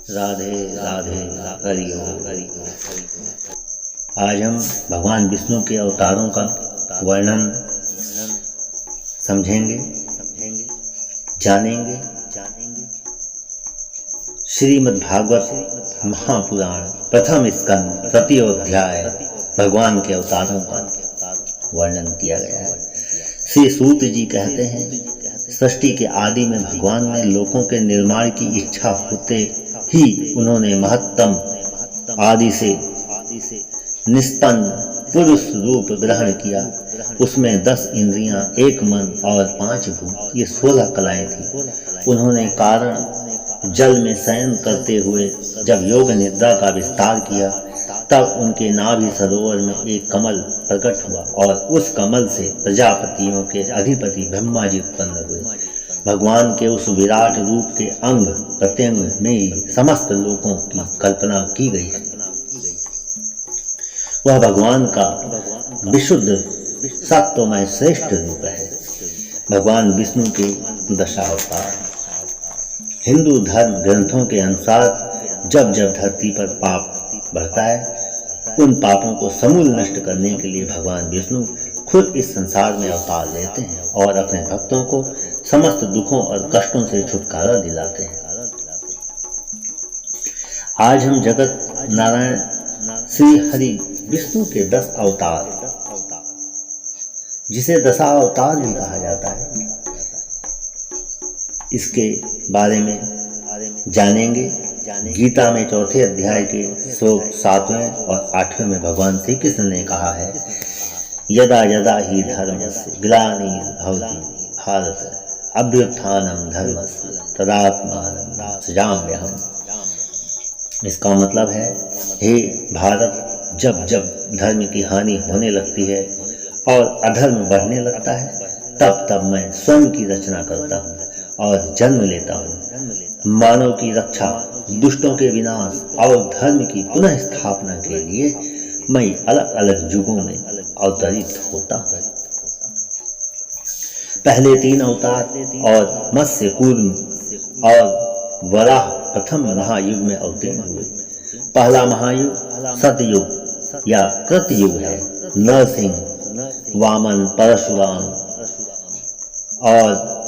राधे राधे हरि ओम। आज हम भगवान विष्णु के अवतारों का वर्णन समझेंगे, जानेंगे। श्रीमद् भागवत महापुराण प्रथम स्कंद तृतीय अध्याय भगवान के अवतारों का वर्णन किया गया है। श्री सूत जी कहते हैं, सृष्टि के आदि में भगवान ने लोकों के निर्माण की इच्छा होते ही उन्होंने महत्तम आदि से निष्पन्न पुरुष रूप ग्रहण किया। उसमें 10 इंद्रियां, 1 मन और 5 भूत, ये 16 कलाएं थी। उन्होंने कारण जल में शयन करते हुए जब योग निद्रा का विस्तार किया, तब उनके नाभि सरोवर में एक कमल प्रकट हुआ और उस कमल से प्रजापतियों के अधिपति ब्रह्मा जी उत्पन्न हुए। भगवान के उस विराट रूप के अंग प्रत्यंग में ही समस्त लोकों की कल्पना की गई। वह भगवान का विशुद्ध सत्वमय श्रेष्ठ रूप है। भगवान विष्णु के दशावतार। हिंदू धर्म ग्रंथों के अनुसार जब जब धरती पर पाप बढ़ता है, उन पापों को समूल नष्ट करने के लिए भगवान विष्णु खुद इस संसार में अवतार लेते हैं और अपने भक्तों को समस्त दुखों और कष्टों से छुटकारा दिलाते हैं। आज हम जगत नारायण श्री हरि विष्णु के 10 अवतार, जिसे दशावतार भी कहा जाता है, इसके बारे में जानेंगे। गीता में 4थे अध्याय के श्लोक 7वें और 8वें में भगवान श्री कृष्ण ने कहा है, यदा यदा ही धर्मस्य ग्लानिर्भवति भारत अभ्युत्थानं धर्मस्य तदात्मानं सृजाम्यहम्। इसका मतलब है, हे भारत, जब जब धर्म की हानि होने लगती है और अधर्म बढ़ने लगता है, तब तब मैं स्वयं की रचना करता हूँ और जन्म लेता हूँ। मानव की रक्षा, दुष्टों के विनाश और धर्म की पुनः स्थापना के लिए मैं अलग अलग युगों में अवतरित होता हूँ। पहले 3 अवतार और मत्स्य, कूर्म और वराह प्रथम महायुग में अवतीर्ण हुए। पहला महायुग सतयुग या कृतयुग है। नरसिंह, वामन, परशुराम और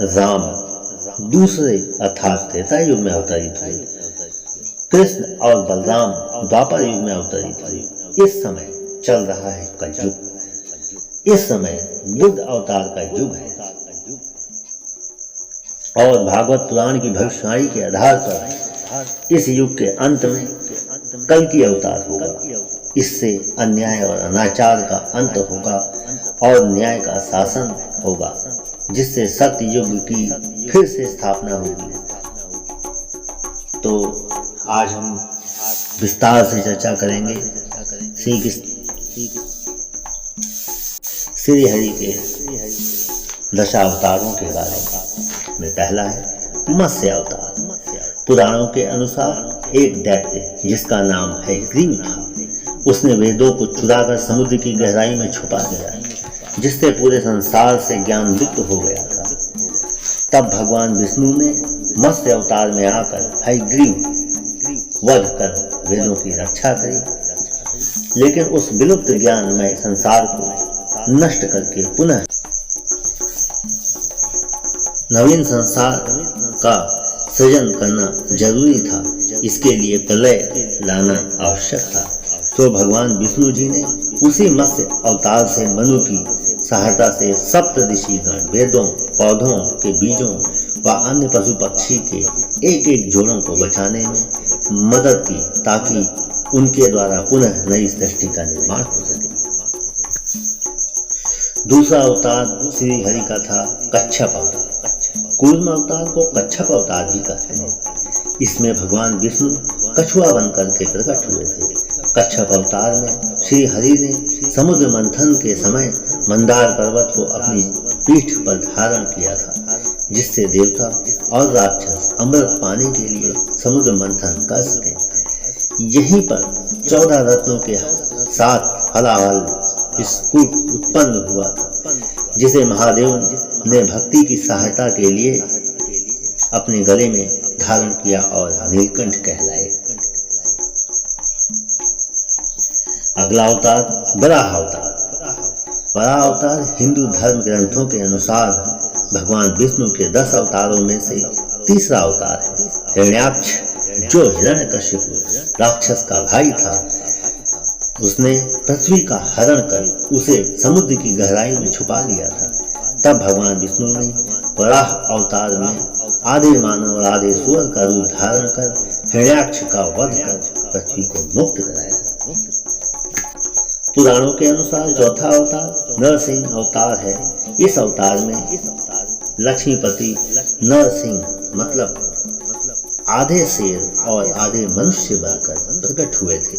राम दूसरे अर्थात त्रेता युग में अवतरित हुए। कृष्ण और बलराम द्वापर युग में अवतरित हुए। इस समय चल रहा है कलयुग। इस समय बुद्ध अवतार का युग है और भागवत पुराण की भविष्यवाणी के आधार पर इस युग के अंत में कल्कि अवतार होगा। इससे अन्याय और अनाचार का अंत होगा और न्याय का शासन होगा, जिससे सत्य युग की फिर से स्थापना होगी। तो आज हम विस्तार से चर्चा करेंगे श्री हरि के दशावतारों के बारे में। पहला है मत्स्य अवतार। पुराणों के अनुसार एक दैत्य जिसका नाम है ग्रीव था। उसने वेदों को चुराकर समुद्र की गहराई में छुपा दिया, जिससे पूरे संसार से ज्ञान लुप्त हो गया था। तब भगवान विष्णु ने मत्स्य अवतार में आकर हयग्रीव वध कर वेदों की रक्षा करी, लेकिन उस विलुप्त ज्ञानमय संसार को नष्ट करके पुनः नवीन संसार का सृजन करना जरूरी था। इसके लिए प्रलय लाना आवश्यक था। तो भगवान विष्णु जी ने उसी मत्स्य अवतार से मनु की सहायता से सप्तऋषिगण वेदों, पौधों के बीजों व अन्य पशु पक्षी के एक एक जोड़ों को बचाने में मदद की, ताकि उनके द्वारा पुनः नई सृष्टि का निर्माण हो सके। दूसरा अवतार श्री हरि का था कच्छप अवतार। कूर्म अवतार को कच्छप अवतार भी कहते हैं। इसमें भगवान विष्णु कछुआ बनकर के प्रकट हुए थे। कच्छप अवतार में श्री हरि ने समुद्र मंथन के समय मंदार पर्वत को अपनी पीठ पर धारण किया था, जिससे देवता और राक्षस अमृत पाने के लिए समुद्र मंथन कर सके। यहीं पर 14 रत्नों के साथ हलाहल स्कूप उत्पन्न हुआ था, जिसे महादेव ने भक्ति की सहायता के लिए अपने गले में धारण किया और नीलकंठ कहलाए। अगला अवतार वराह अवतार। वराह अवतार हिंदू धर्म ग्रंथों के अनुसार भगवान विष्णु के 10 अवतारों में से तीसरा अवतार है। हिरण्याक्ष जो हिरण्यकशिपु राक्षस का भाई था, उसने पृथ्वी का हरण कर उसे समुद्र की गहराई में छुपा लिया था। तब भगवान विष्णु ने वराह अवतार में आधे मानव और आधे सूअर का रूप धारण कर हिरण्याक्ष का वध कर पृथ्वी को मुक्त कराया। पुराणों के अनुसार चौथा अवतार नरसिंह अवतार है। इस अवतार में लक्ष्मीपति नरसिंह मतलब आधे शेर और आधे मनुष्य बनकर प्रकट हुए थे।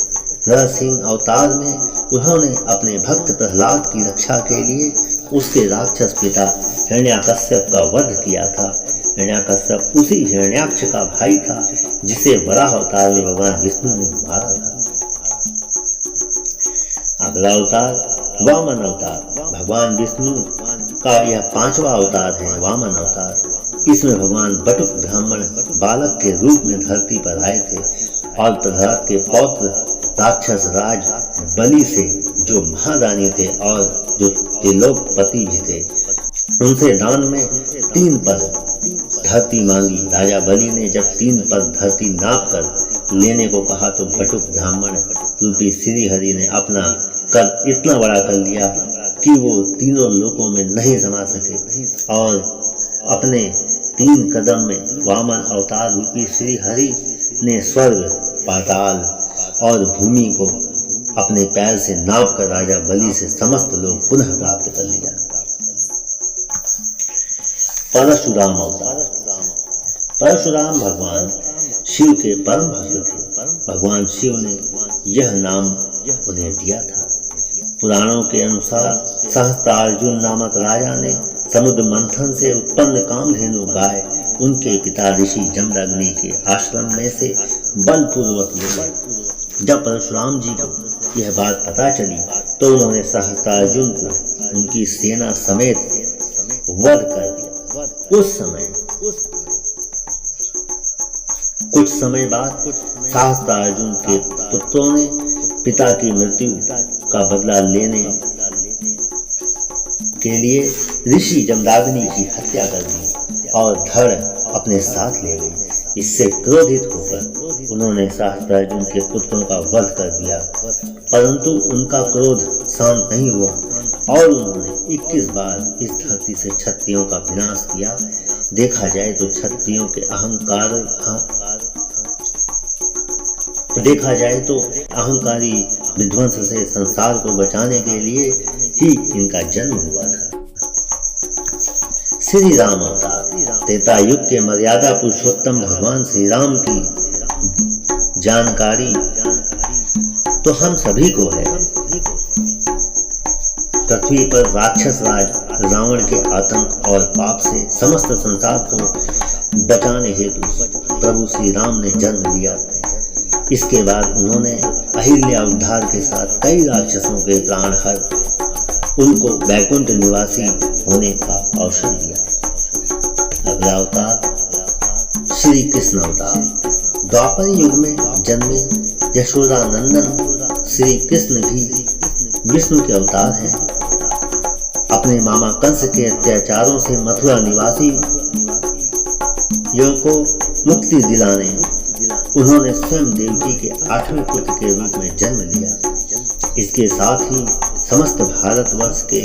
नरसिंह अवतार में उन्होंने अपने भक्त प्रहलाद की रक्षा के लिए उसके राक्षस पिता हिरण्याकश्यप का वध किया था। हिरण्याकश्यप उसी हिरण्याक्ष का भाई था जिसे वराह अवतार में भगवान विष्णु ने मारा था। अगला अवतार वामन अवतार। भगवान विष्णु का यह 5वां अवतार है, वामन अवतार। इसमें भगवान बटुक ब्राह्मण बालक के रूप में धरती पर आए थे और प्रहलाद के पौत्र राक्षस राज बलि से, जो महादानी थे और जो त्रिलोकपति भी थे, उनसे दान में 3 पद धरती मांगी। राजा बलि ने जब 3 पद धरती नाप कर लेने को कहा तो बटुक ब्राह्मण रूपी श्री हरि ने अपना कद इतना बड़ा कर लिया कि वो तीनों लोकों में नहीं समा सके और अपने 3 कदम में वामन अवतार रूपी श्री हरि ने स्वर्ग, पाताल और भूमि को अपने पैर से नाप कर राजा बलि से समस्त लोग पुनः प्राप्त कर लिया। परशुराम अवतार। परशुराम भगवान शिव के परम भक्त थे। भगवान शिव ने यह नाम उन्हें दिया था। पुराणों के अनुसार सहस्त्रार्जुन नामक राजा ने समुद्र मंथन से उत्पन्न कामधेनु गाय उनके पिता ऋषि जमदग्नि के आश्रम में से बलपूर्वक ले ली। जब परशुराम जी को यह बात पता चली तो उन्होंने सहस्त्रार्जुन को उनकी सेना समेत वध कर दिया। कुछ समय बाद सहस्त्रार्जुन के पुत्रों ने पिता की मृत्यु का बदला लेने के लिए ऋषि जमदग्नि की हत्या कर दी और धड़ अपने साथ ले गई। इससे क्रोधित होकर उन्होंने सहस्त्रार्जुन के पुत्रों का वध कर दिया, परंतु उनका क्रोध शांत नहीं हुआ और उन्होंने 21 बार इस धरती से क्षत्रियों का विनाश किया। देखा जाए तो क्षत्रियों के अहंकारी विध्वंस से संसार को बचाने के लिए ही इनका जन्म हुआ था। श्री राम अवतार। त्रेता युग के मर्यादा पुरुषोत्तम भगवान श्री राम की जानकारी तो हम सभी को है। पृथ्वी पर राक्षस राज रावण के आतंक और पाप से समस्त संसार को बचाने हेतु प्रभु श्री राम ने जन्म लिया। इसके बाद उन्होंने अहिल्या उद्धार के साथ कई राक्षसों के प्राण हर उनको वैकुंठ निवासी होने का अवसर दिया। अगला अवतार श्री कृष्ण अवतार। द्वापर युग में जन्मे यशोदा नंदन श्री कृष्ण भी विष्णु के अवतार हैं। अपने मामा कंस के अत्याचारों से मथुरा निवासी युग को मुक्ति दिलाने उन्होंने स्वयं देवकी के 8वें पुत्र के रूप में जन्म लिया। इसके साथ ही समस्त भारतवर्ष के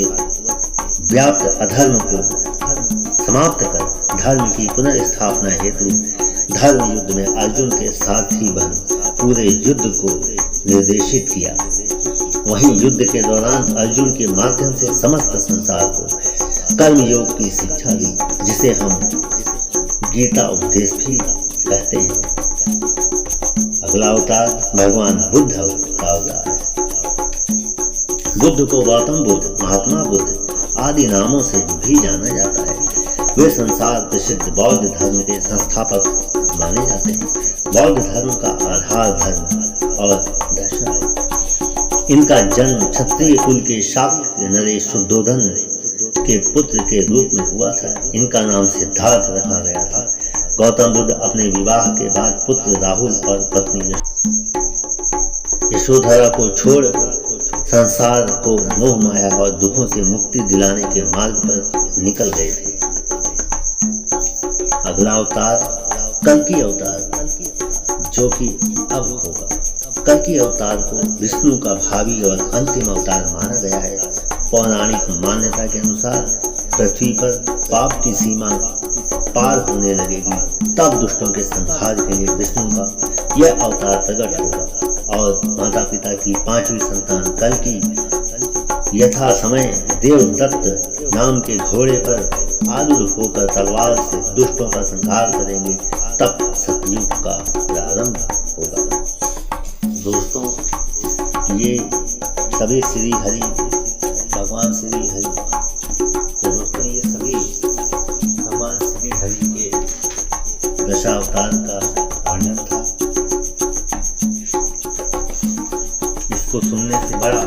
व्याप्त अधर्म को समाप्त कर धर्म की पुनर्स्थापना हेतु धर्म युद्ध में अर्जुन के सारथी बन पूरे युद्ध को निर्देशित किया। वहीं युद्ध के दौरान अर्जुन के माध्यम से समस्त संसार को कर्म योग की शिक्षा दी, जिसे हम गीता उपदेश भी कहते हैं। अगला अवतार भगवान बुद्ध का अवतार है। बुद्ध को गौतम बुद्ध, महात्मा बुद्ध आदि नामों से भी जाना जाता है। वे संसार प्रसिद्ध बौद्ध धर्म के संस्थापक माने जाते हैं। बौद्ध धर्म का आधार धर्म और दर्शन है। इनका जन्म क्षत्रिय कुल के शाक्य नरेश शुद्धोधन के पुत्र के रूप में हुआ था। इनका नाम सिद्धार्थ रखा गया था। गौतम बुद्ध अपने विवाह के बाद पुत्र राहुल और पत्नी यशोधरा को छोड़ संसार को मोह माया और दुखों से मुक्ति दिलाने के मार्ग पर निकल गए थे। अगला अवतार कल्कि अवतार जो कि अब होगा। कल्कि अवतार को विष्णु का भावी और अंतिम अवतार माना गया है। पौराणिक मान्यता के अनुसार पृथ्वी पर पाप की सीमा पार होने लगेगी, तब दुष्टों के संहार के लिए विष्णु का यह अवतार प्रकट होगा और माता पिता की 5वीं संतान कल्कि यथा समय देवदत्त नाम के घोड़े पर आरूढ़ होकर तलवार से दुष्टों का संहार करेंगे, तब सतयुग का प्रारंभ होगा। दोस्तों, ये सभी श्री हरि, भगवान श्री हरि, तो दोस्तों ये सभी भगवान श्री हरि के दशावतार का वर्णन था। इसको सुनने से बड़ा